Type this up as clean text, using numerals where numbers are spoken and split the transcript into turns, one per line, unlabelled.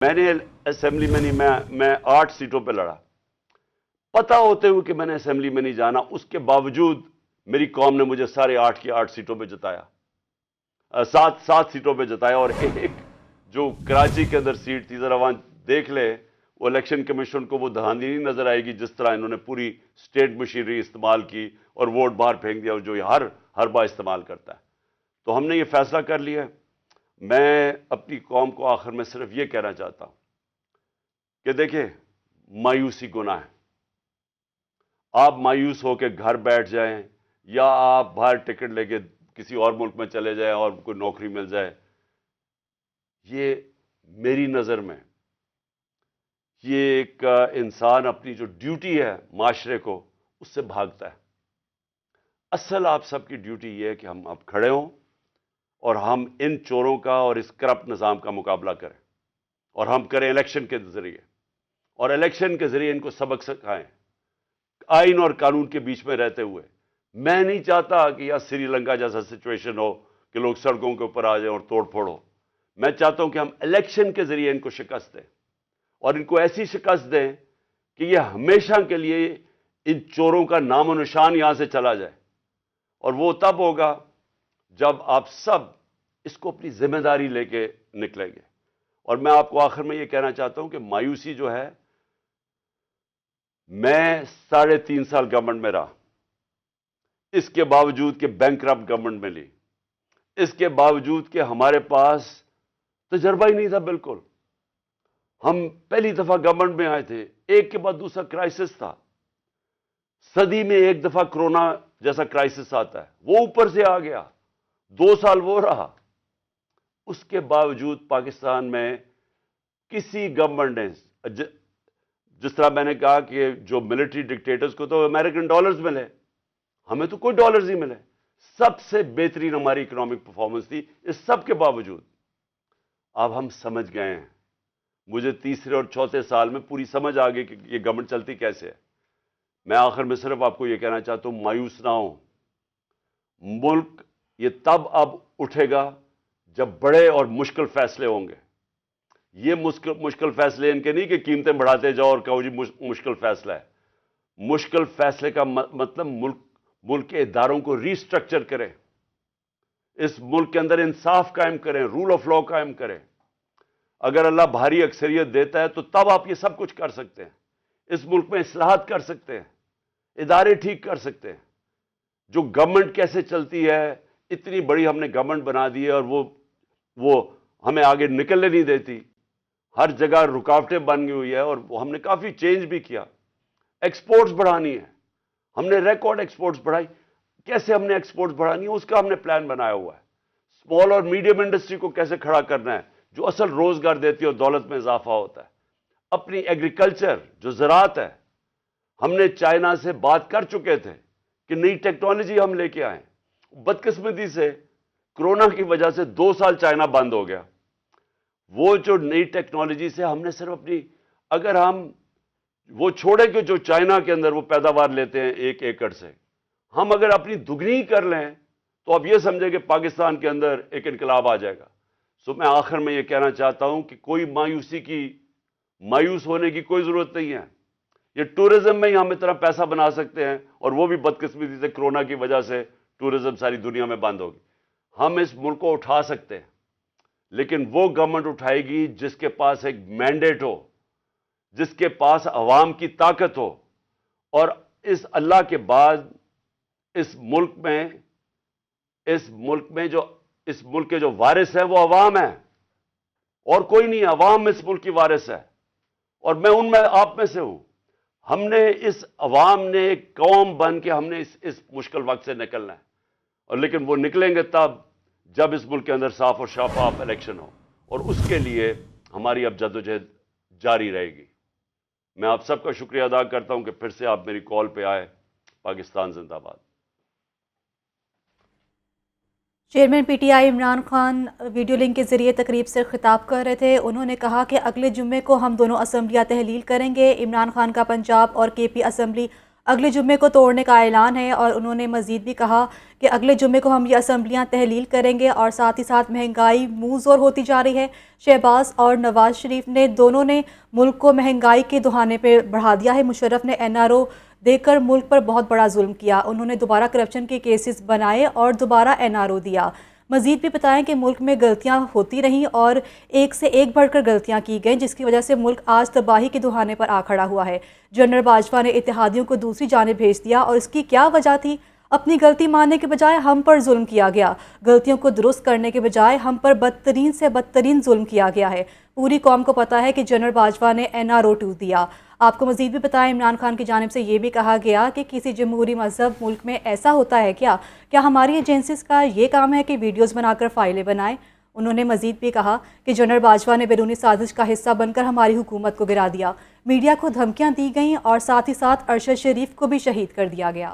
میں نے اسمبلی میں نہیں، میں 8 سیٹوں پہ لڑا، پتہ ہوتے ہوئے کہ میں نے اسمبلی میں نہیں جانا، اس کے باوجود میری قوم نے مجھے سارے 8 کی 8 سیٹوں پہ جتایا، 7 سیٹوں پہ جتایا، اور ایک جو کراچی کے اندر سیٹ تھی، ذرا وہاں دیکھ لے، وہ الیکشن کمیشن کو وہ دھاندلی نہیں نظر آئے گی جس طرح انہوں نے پوری اسٹیٹ مشینری استعمال کی اور ووٹ باہر پھینک دیا، جو ہر بار استعمال کرتا ہے۔ تو ہم نے یہ فیصلہ کر لیا ہے۔ میں اپنی قوم کو آخر میں صرف یہ کہنا چاہتا ہوں کہ دیکھیں، مایوسی گناہ ہے۔ آپ مایوس ہو کے گھر بیٹھ جائیں یا آپ باہر ٹکٹ لے کے کسی اور ملک میں چلے جائیں اور کوئی نوکری مل جائے، یہ میری نظر میں یہ ایک انسان اپنی جو ڈیوٹی ہے معاشرے کو، اس سے بھاگتا ہے۔ اصل آپ سب کی ڈیوٹی یہ ہے کہ ہم اب کھڑے ہوں اور ہم ان چوروں کا اور اس کرپٹ نظام کا مقابلہ کریں، اور ہم کریں الیکشن کے ذریعے، اور الیکشن کے ذریعے ان کو سبق سکھائیں، آئین اور قانون کے بیچ میں رہتے ہوئے۔ میں نہیں چاہتا کہ یہاں سری لنکا جیسا سچویشن ہو کہ لوگ سڑکوں کے اوپر آ جائیں اور توڑ پھوڑ ہو۔ میں چاہتا ہوں کہ ہم الیکشن کے ذریعے ان کو شکست دیں، اور ان کو ایسی شکست دیں کہ یہ ہمیشہ کے لیے ان چوروں کا نام و نشان یہاں سے چلا جائے۔ اور وہ تب ہوگا جب آپ سب اس کو اپنی ذمہ داری لے کے نکلیں گے۔ اور میں آپ کو آخر میں یہ کہنا چاہتا ہوں کہ مایوسی جو ہے، میں 3.5 سال گورنمنٹ میں رہا، اس کے باوجود کہ بینکرپٹ گورنمنٹ میں لی، اس کے باوجود کہ ہمارے پاس تجربہ ہی نہیں تھا بالکل۔ ہم پہلی دفعہ گورنمنٹ میں آئے تھے، ایک کے بعد دوسرا کرائسس تھا، صدی میں ایک دفعہ کرونا جیسا کرائسس آتا ہے، وہ اوپر سے آ گیا، 2 سال وہ رہا۔ اس کے باوجود پاکستان میں کسی گورنمنٹ نے، جس طرح میں نے کہا کہ جو ملٹری ڈکٹیٹرز کو تو امریکن ڈالرز ملے، ہمیں تو کوئی ڈالرز نہیں ملے۔ سب سے بہترین ہماری اکنامک پرفارمنس تھی۔ اس سب کے باوجود اب ہم سمجھ گئے ہیں، مجھے تیسرے اور چوتھے سال میں پوری سمجھ آ گئی کہ یہ گورنمنٹ چلتی کیسے ہے۔ میں آخر میں صرف آپ کو یہ کہنا چاہتا ہوں، مایوس نہ ہوں۔ ملک یہ تب اب اٹھے گا جب بڑے اور مشکل فیصلے ہوں گے۔ یہ مشکل فیصلے ان کے نہیں کہ قیمتیں بڑھاتے جاؤ اور کہو جی مشکل فیصلہ ہے۔ مشکل فیصلے کا مطلب ملک کے اداروں کو ری سٹرکچر کریں، اس ملک کے اندر انصاف قائم کریں، رول آف لا قائم کریں۔ اگر اللہ بھاری اکثریت دیتا ہے تو تب آپ یہ سب کچھ کر سکتے ہیں۔ اس ملک میں اصلاحات کر سکتے ہیں، ادارے ٹھیک کر سکتے ہیں۔ جو گورنمنٹ کیسے چلتی ہے، اتنی بڑی ہم نے گورنمنٹ بنا دی ہے اور وہ ہمیں آگے نکلنے نہیں دیتی، ہر جگہ رکاوٹیں بن گئی ہوئی ہے، اور ہم نے کافی چینج بھی کیا۔ ایکسپورٹس بڑھانی ہے، ہم نے ریکارڈ ایکسپورٹس بڑھائی۔ کیسے ہم نے ایکسپورٹس بڑھانی ہے، اس کا ہم نے پلان بنایا ہوا ہے۔ اسمال اور میڈیم انڈسٹری کو کیسے کھڑا کرنا ہے، جو اصل روزگار دیتی ہے اور دولت میں اضافہ ہوتا ہے۔ اپنی ایگریکلچر جو زراعت ہے، ہم نے چائنا سے بات کر چکے تھے کہ نئی ٹیکنالوجی ہم لے کے آئیں۔ بدقسمتی سے کرونا کی وجہ سے 2 سال چائنا بند ہو گیا۔ وہ جو نئی ٹیکنالوجی سے ہم نے صرف اپنی، اگر ہم وہ چھوڑیں کہ جو چائنا کے اندر وہ پیداوار لیتے ہیں 1 ایکڑ سے، ہم اگر اپنی دگنی کر لیں تو اب یہ سمجھیں کہ پاکستان کے اندر ایک انقلاب آ جائے گا۔ سو میں آخر میں یہ کہنا چاہتا ہوں کہ کوئی مایوس ہونے کی کوئی ضرورت نہیں ہے۔ یہ ٹورزم میں ہی ہم اتنا پیسہ بنا سکتے ہیں، اور وہ بھی بدقسمتی سے کرونا کی وجہ سے ٹورزم ساری دنیا میں بند ہوگی۔ ہم اس ملک کو اٹھا سکتے ہیں، لیکن وہ گورنمنٹ اٹھائے گی جس کے پاس ایک مینڈیٹ ہو، جس کے پاس عوام کی طاقت ہو، اور اس اللہ کے بعد اس ملک کے جو وارث ہیں وہ عوام ہیں، اور کوئی نہیں ہے۔ عوام اس ملک کی وارث ہے، اور میں آپ میں سے ہوں۔ ہم نے اس عوام نے ایک قوم بن کے ہم نے اس مشکل وقت سے نکلنا ہے، اور لیکن وہ نکلیں گے تب جب اس ملک کے اندر صاف اور شفاف الیکشن ہو، اور اس کے لیے ہماری اب جدوجہد جاری رہے گی۔ میں آپ سب کا شکریہ ادا کرتا ہوں کہ پھر سے آپ میری کال پہ آئے۔ پاکستان زندہ باد۔
Chairman P T I Imran Khan video link کے ذریعے تقریب سے خطاب کر رہے تھے۔ انہوں نے کہا کہ اگلے جمعے کو ہم دونوں اسمبلیاں تحلیل کریں گے۔ عمران خان کا پنجاب اور کے پی اسمبلی اگلے جمعے کو توڑنے کا اعلان ہے، اور انہوں نے مزید بھی کہا کہ اگلے جمعے کو ہم یہ اسمبلیاں تحلیل کریں گے، اور ساتھ ہی ساتھ مہنگائی منہ زور ہوتی جا رہی ہے۔ شہباز اور نواز شریف نے دونوں نے ملک کو مہنگائی کے دہانے پہ بڑھا دیا ہے۔ مشرف نے NRO دے کر ملک پر بہت بڑا ظلم کیا، انہوں نے دوبارہ کرپشن کے کیسز بنائے اور دوبارہ NRO دیا۔ مزید بھی بتائیں کہ ملک میں غلطیاں ہوتی رہیں اور ایک سے ایک بڑھ کر غلطیاں کی گئیں، جس کی وجہ سے ملک آج تباہی کے دہانے پر آ کھڑا ہوا ہے۔ جنرل باجوہ نے اتحادیوں کو دوسری جانب بھیج دیا، اور اس کی کیا وجہ تھی؟ اپنی غلطی ماننے کے بجائے ہم پر ظلم کیا گیا، غلطیوں کو درست کرنے کے بجائے ہم پر بدترین سے بدترین ظلم کیا گیا ہے۔ پوری قوم کو پتہ ہے کہ جنرل باجوہ نے NRO 2 دیا۔ آپ کو مزید بھی بتائیں، عمران خان کی جانب سے یہ بھی کہا گیا کہ کسی جمہوری مذہب ملک میں ایسا ہوتا ہے کیا ہماری ایجنسیز کا یہ کام ہے کہ ویڈیوز بنا کر فائلیں بنائیں؟ انہوں نے مزید بھی کہا کہ جنرل باجوہ نے بیرونی سازش کا حصہ بن کر ہماری حکومت کو گرا دیا، میڈیا کو دھمکیاں دی گئیں اور ساتھ ہی ساتھ ارشد شریف کو بھی شہید کر دیا گیا۔